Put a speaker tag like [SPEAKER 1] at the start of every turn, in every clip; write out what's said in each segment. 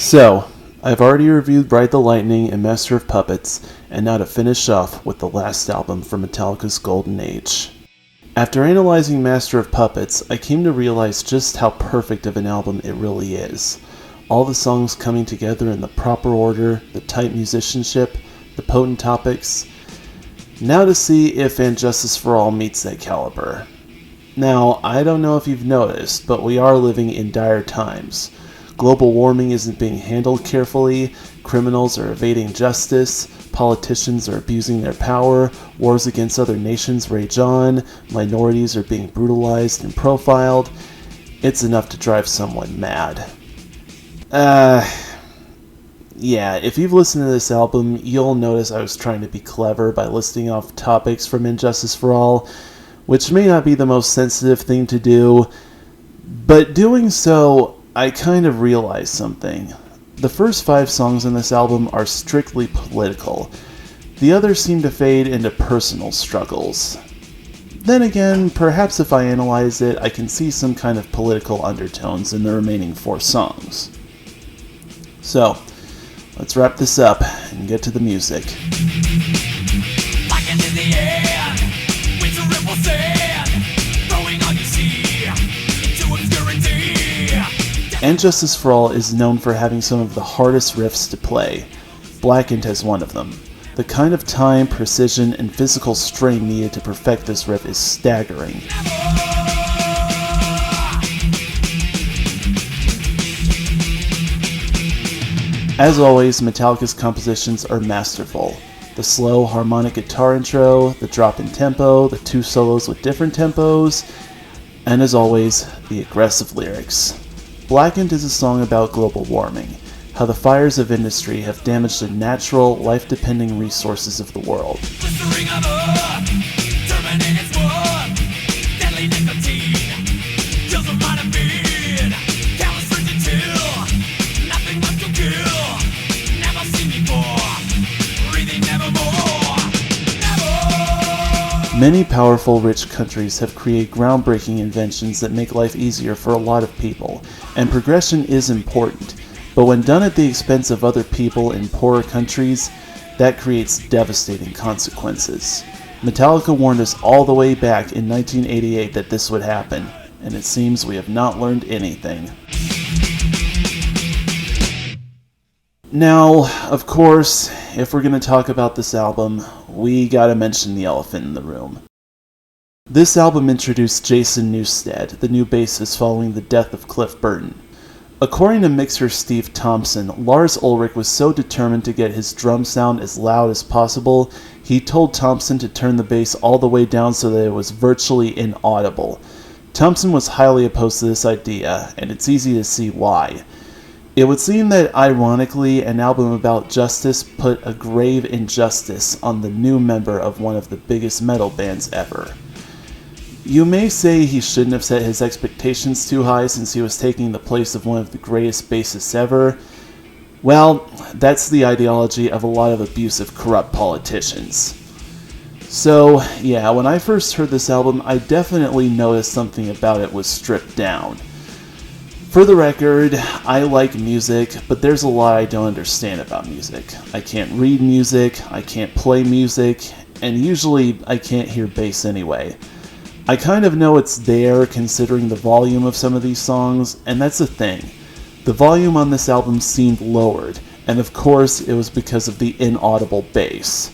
[SPEAKER 1] So, I've already reviewed Ride the Lightning and Master of Puppets, and now to finish off with the last album from Metallica's Golden Age. After analyzing Master of Puppets, I came to realize just how perfect of an album it really is. All the songs coming together in the proper order, the tight musicianship, the potent topics. Now to see if And Justice for All meets that caliber. Now, I don't know if you've noticed, but we are living in dire times. Global warming isn't being handled carefully, criminals are evading justice, politicians are abusing their power, wars against other nations rage on, minorities are being brutalized and profiled. It's enough to drive someone mad. Yeah, if you've listened to this album, you'll notice I was trying to be clever by listing off topics from And Justice for All, which may not be the most sensitive thing to do, but doing so, I kind of realized something. The first 5 songs on this album are strictly political. The others seem to fade into personal struggles. Then again, perhaps if I analyze it, I can see some kind of political undertones in the remaining 4 songs. So, let's wrap this up and get to the music. And Justice for All is known for having some of the hardest riffs to play. Blackened has one of them. The kind of time, precision, and physical strain needed to perfect this riff is staggering. As always, Metallica's compositions are masterful. The slow harmonic guitar intro, the drop in tempo, the 2 solos with different tempos, and as always, the aggressive lyrics. Blackened is a song about global warming, how the fires of industry have damaged the natural, life-depending resources of the world. Many powerful, rich countries have created groundbreaking inventions that make life easier for a lot of people, and progression is important, but when done at the expense of other people in poorer countries, that creates devastating consequences. Metallica warned us all the way back in 1988 that this would happen, and it seems we have not learned anything. Now, of course, if we're going to talk about this album, we gotta mention the elephant in the room. This album introduced Jason Newsted, the new bassist following the death of Cliff Burton. According to mixer Steve Thompson, Lars Ulrich was so determined to get his drum sound as loud as possible, he told Thompson to turn the bass all the way down so that it was virtually inaudible. Thompson was highly opposed to this idea, and it's easy to see why. It would seem that, ironically, an album about justice put a grave injustice on the new member of one of the biggest metal bands ever. You may say he shouldn't have set his expectations too high since he was taking the place of one of the greatest bassists ever. Well, that's the ideology of a lot of abusive, corrupt politicians. So, yeah, when I first heard this album, I definitely noticed something about it was stripped down. For the record, I like music, but there's a lot I don't understand about music. I can't read music, I can't play music, and usually I can't hear bass anyway. I kind of know it's there considering the volume of some of these songs, and that's the thing. The volume on this album seemed lowered, and of course it was because of the inaudible bass.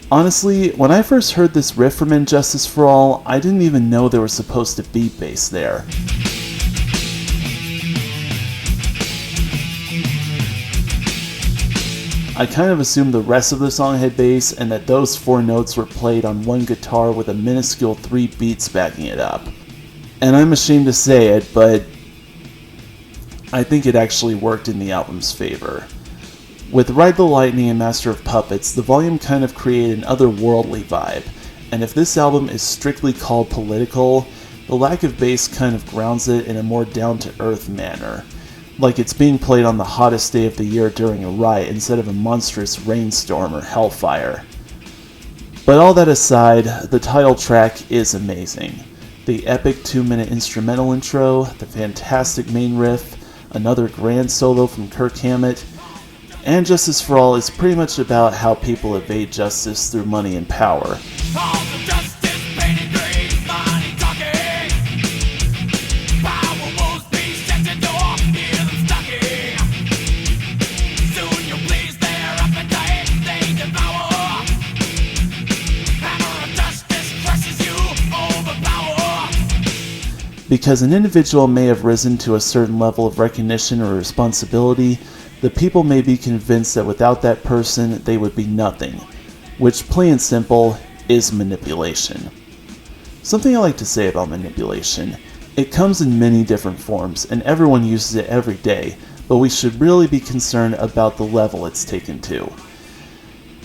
[SPEAKER 1] Honestly, when I first heard this riff from And Justice for All, I didn't even know there was supposed to be bass there. I kind of assumed the rest of the song had bass and that those 4 notes were played on one guitar with a minuscule 3 beats backing it up. And I'm ashamed to say it, but I think it actually worked in the album's favor. With Ride the Lightning and Master of Puppets, the volume kind of created an otherworldly vibe, and if this album is strictly called political, the lack of bass kind of grounds it in a more down-to-earth manner. Like it's being played on the hottest day of the year during a riot instead of a monstrous rainstorm or hellfire. But all that aside, the title track is amazing. The epic 2-minute instrumental intro, the fantastic main riff, another grand solo from Kirk Hammett, and Justice for All is pretty much about how people evade justice through money and power. Because an individual may have risen to a certain level of recognition or responsibility, the people may be convinced that without that person, they would be nothing, which, plain and simple, is manipulation. Something I like to say about manipulation: it comes in many different forms, and everyone uses it every day, but we should really be concerned about the level it's taken to.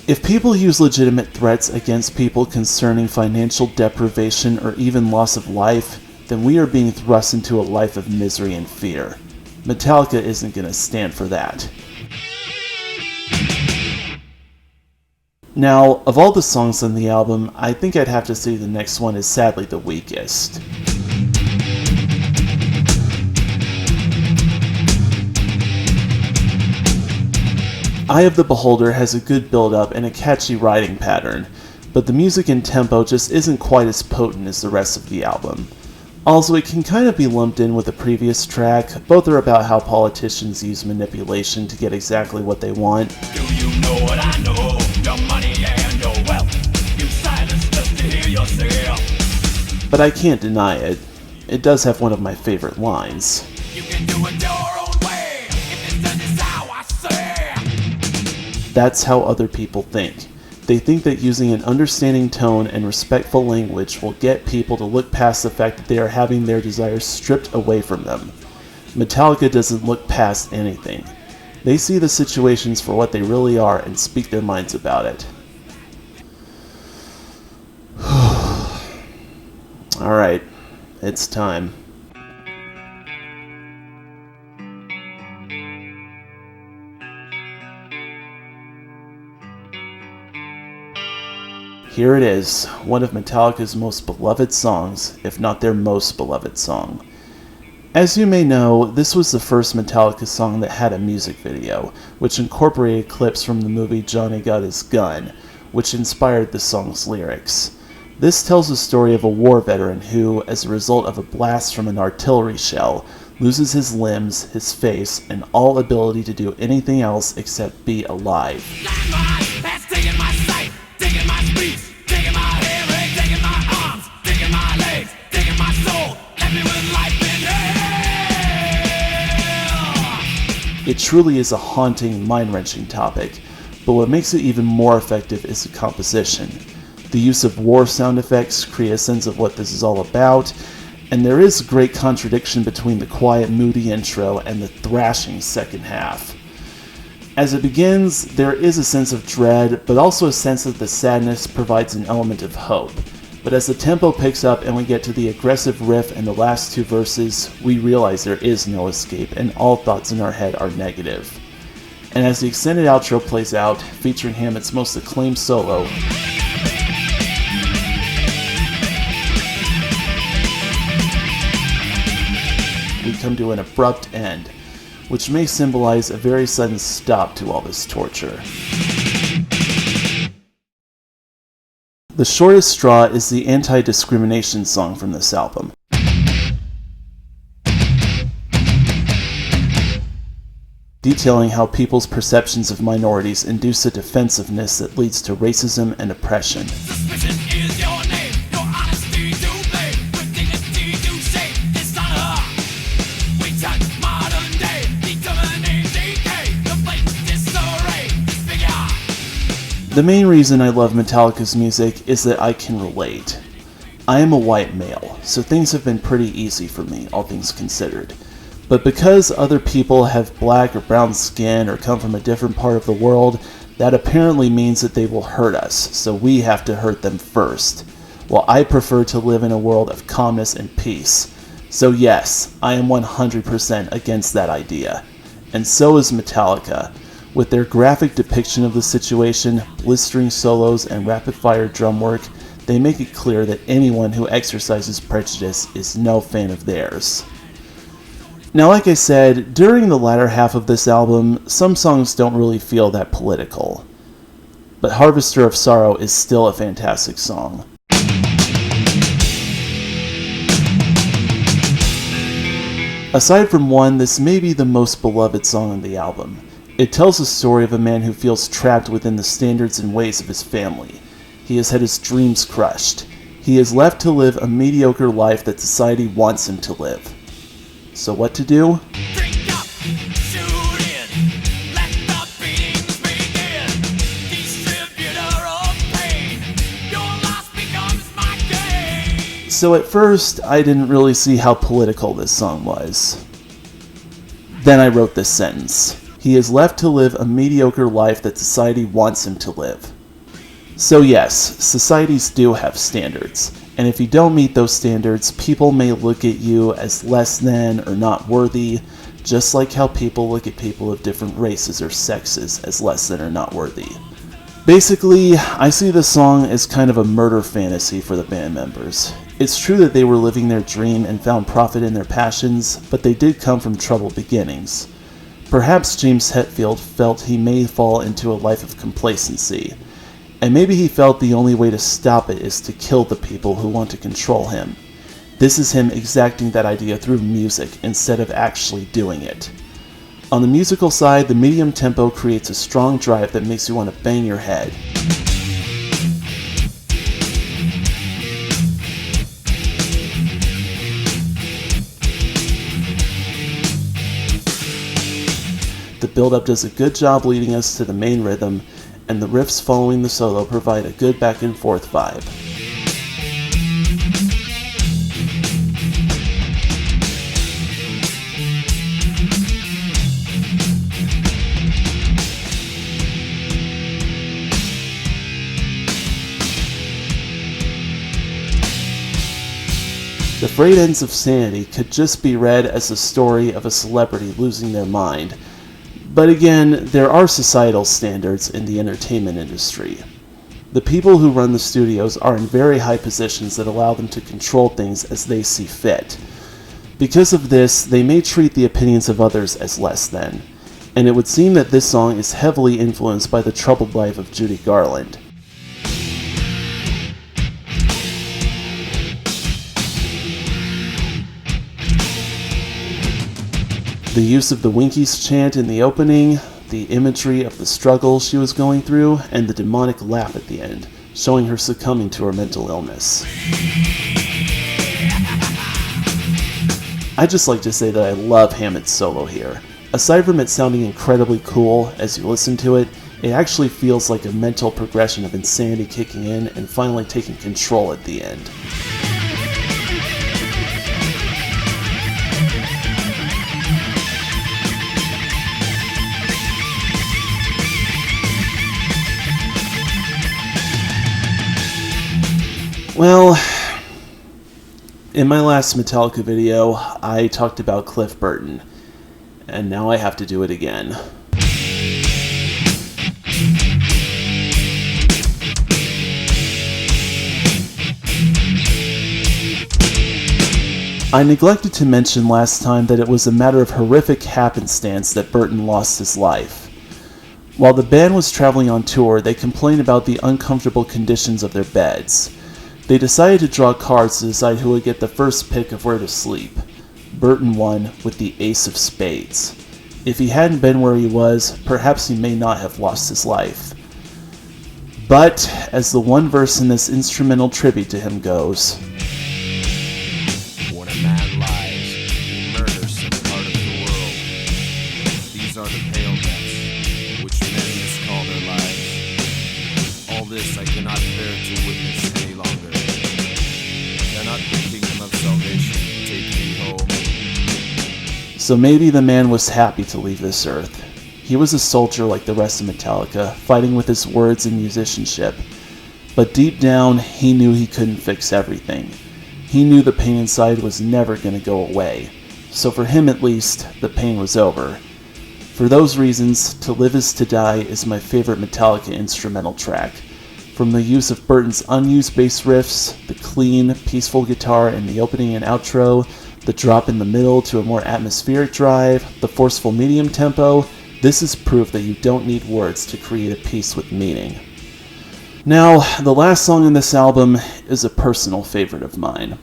[SPEAKER 1] If people use legitimate threats against people concerning financial deprivation or even loss of life, then we are being thrust into a life of misery and fear. Metallica isn't going to stand for that. Now, of all the songs on the album, I think I'd have to say the next one is sadly the weakest. Eye of the Beholder has a good build-up and a catchy writing pattern, but the music and tempo just isn't quite as potent as the rest of the album. Also, it can kind of be lumped in with the previous track. Both are about how politicians use manipulation to get exactly what they want.
[SPEAKER 2] Do you know what I know? Your money and your wealth. You silence just to hear yourself.
[SPEAKER 1] But I can't deny it. It does have one of my favorite lines.
[SPEAKER 2] You can do it your own way. If it's done, it's how I say.
[SPEAKER 1] That's how other people think. They think that using an understanding tone and respectful language will get people to look past the fact that they are having their desires stripped away from them. Metallica doesn't look past anything. They see the situations for what they really are and speak their minds about it. Alright, it's time. Here it is, one of Metallica's most beloved songs, if not their most beloved song. As you may know, this was the first Metallica song that had a music video, which incorporated clips from the movie Johnny Got His Gun, which inspired the song's lyrics. This tells the story of a war veteran who, as a result of a blast from an artillery shell, loses his limbs, his face, and all ability to do anything else except be alive. It truly is a haunting, mind-wrenching topic, but what makes it even more effective is the composition. The use of war sound effects create a sense of what this is all about, and there is a great contradiction between the quiet, moody intro and the thrashing second half. As it begins, there is a sense of dread, but also a sense that the sadness provides an element of hope. But as the tempo picks up and we get to the aggressive riff and the last two verses, we realize there is no escape and all thoughts in our head are negative. And as the extended outro plays out, featuring Hammett's most acclaimed solo, we come to an abrupt end, which may symbolize a very sudden stop to all this torture. The Shortest Straw is the anti-discrimination song from this album. Detailing how people's perceptions of minorities induce a defensiveness that leads to racism and oppression.
[SPEAKER 2] Suspicion is your name. Your honesty to blame. With dignity to shame. Dishonor. We touch modern day. Determining decay. The blatant disarray. Disfigure.
[SPEAKER 1] The main reason I love Metallica's music is that I can relate. I am a white male, so things have been pretty easy for me, all things considered. But because other people have black or brown skin or come from a different part of the world, that apparently means that they will hurt us, so we have to hurt them first. While I prefer to live in a world of calmness and peace. So yes, I am 100% against that idea. And so is Metallica. With their graphic depiction of the situation, blistering solos, and rapid-fire drum work, they make it clear that anyone who exercises prejudice is no fan of theirs. Now, like I said, during the latter half of this album, some songs don't really feel that political. But Harvester of Sorrow is still a fantastic song. Aside from One, this may be the most beloved song on the album. It tells the story of a man who feels trapped within the standards and ways of his family. He has had his dreams crushed. He is left to live a mediocre life that society wants him to live. So what to do?
[SPEAKER 2] Drink up, shoot in, let the beatings begin. Distributor of pain, your loss becomes my gain.
[SPEAKER 1] So at first, I didn't really see how political this song was. Then I wrote this sentence. He is left to live a mediocre life that society wants him to live. So yes, societies do have standards. And if you don't meet those standards, people may look at you as less than or not worthy, just like how people look at people of different races or sexes as less than or not worthy. Basically, I see this song as kind of a murder fantasy for the band members. It's true that they were living their dream and found profit in their passions, but they did come from troubled beginnings. Perhaps James Hetfield felt he may fall into a life of complacency. And maybe he felt the only way to stop it is to kill the people who want to control him. This is him exacting that idea through music instead of actually doing it. On the musical side, the medium tempo creates a strong drive that makes you want to bang your head. The build-up does a good job leading us to the main rhythm, and the riffs following the solo provide a good back and forth vibe. The frayed ends of Sanity could just be read as a story of a celebrity losing their mind. But again, there are societal standards in the entertainment industry. The people who run the studios are in very high positions that allow them to control things as they see fit. Because of this, they may treat the opinions of others as less than, and it would seem that this song is heavily influenced by the troubled life of Judy Garland. The use of the Winkies chant in the opening, the imagery of the struggle she was going through, and the demonic laugh at the end, showing her succumbing to her mental illness. I'd just like to say that I love Hammett's solo here. Aside from it sounding incredibly cool as you listen to it, it actually feels like a mental progression of insanity kicking in and finally taking control at the end. Well, in my last Metallica video, I talked about Cliff Burton, and now I have to do it again. I neglected to mention last time that it was a matter of horrific happenstance that Burton lost his life. While the band was traveling on tour, they complained about the uncomfortable conditions of their beds. They decided to draw cards to decide who would get the first pick of where to sleep. Burton won with the ace of spades. If he hadn't been where he was, perhaps he may not have lost his life. But, as the one verse in this instrumental tribute to him goes,
[SPEAKER 3] when a man lies, he murders some part of the world. These are the pale deaths, which men miscall their lives. All this I cannot bear to witness any longer. Cannot the kingdom of salvation take me home?
[SPEAKER 1] So maybe the man was happy to leave this earth. He was a soldier like the rest of Metallica, fighting with his words and musicianship. But deep down, he knew he couldn't fix everything. He knew the pain inside was never going to go away. So for him at least, the pain was over. For those reasons, To Live Is To Die is my favorite Metallica instrumental track. From the use of Burton's unused bass riffs, the clean, peaceful guitar in the opening and outro, The drop in the middle to a more atmospheric drive, the forceful medium tempo, this is proof that you don't need words to create a piece with meaning. Now, the last song in this album is a personal favorite of mine.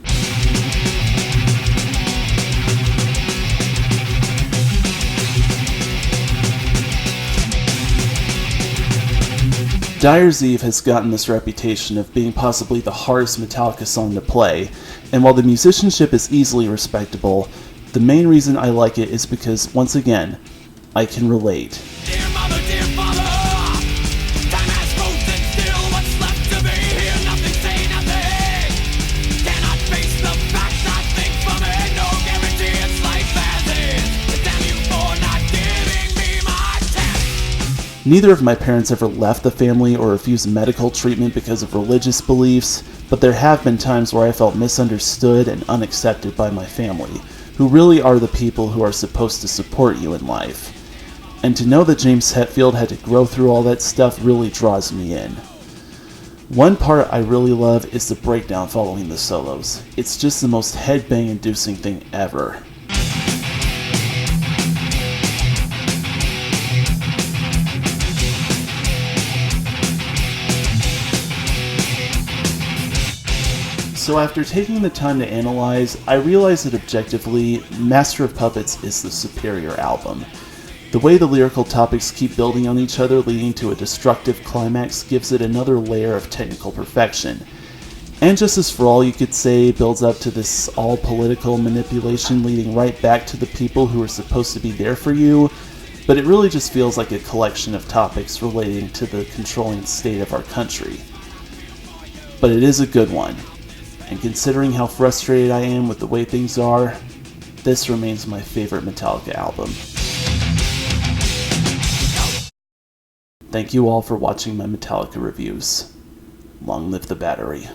[SPEAKER 1] Dyer's Eve has gotten this reputation of being possibly the hardest Metallica song to play, and while the musicianship is easily respectable, the main reason I like it is because, once again, I can relate.
[SPEAKER 2] Dear father, time has frozen still. What's left to be here? Nothing, say nothing. Cannot face the facts, not think from it. No guarantee it's life as is. Damn you for not giving me my chance.
[SPEAKER 1] Neither of my parents ever left the family or refused medical treatment because of religious beliefs, but there have been times where I felt misunderstood and unaccepted by my family, who really are the people who are supposed to support you in life. And to know that James Hetfield had to grow through all that stuff really draws me in. One part I really love is the breakdown following the solos. It's just the most headbang-inducing thing ever. So after taking the time to analyze, I realized that objectively, Master of Puppets is the superior album. The way the lyrical topics keep building on each other, leading to a destructive climax, gives it another layer of technical perfection. And Justice for All, you could say, builds up to this all-political manipulation leading right back to the people who are supposed to be there for you, but it really just feels like a collection of topics relating to the controlling state of our country. But it is a good one. And considering how frustrated I am with the way things are, this remains my favorite Metallica album. Thank you all for watching my Metallica reviews. Long live the battery.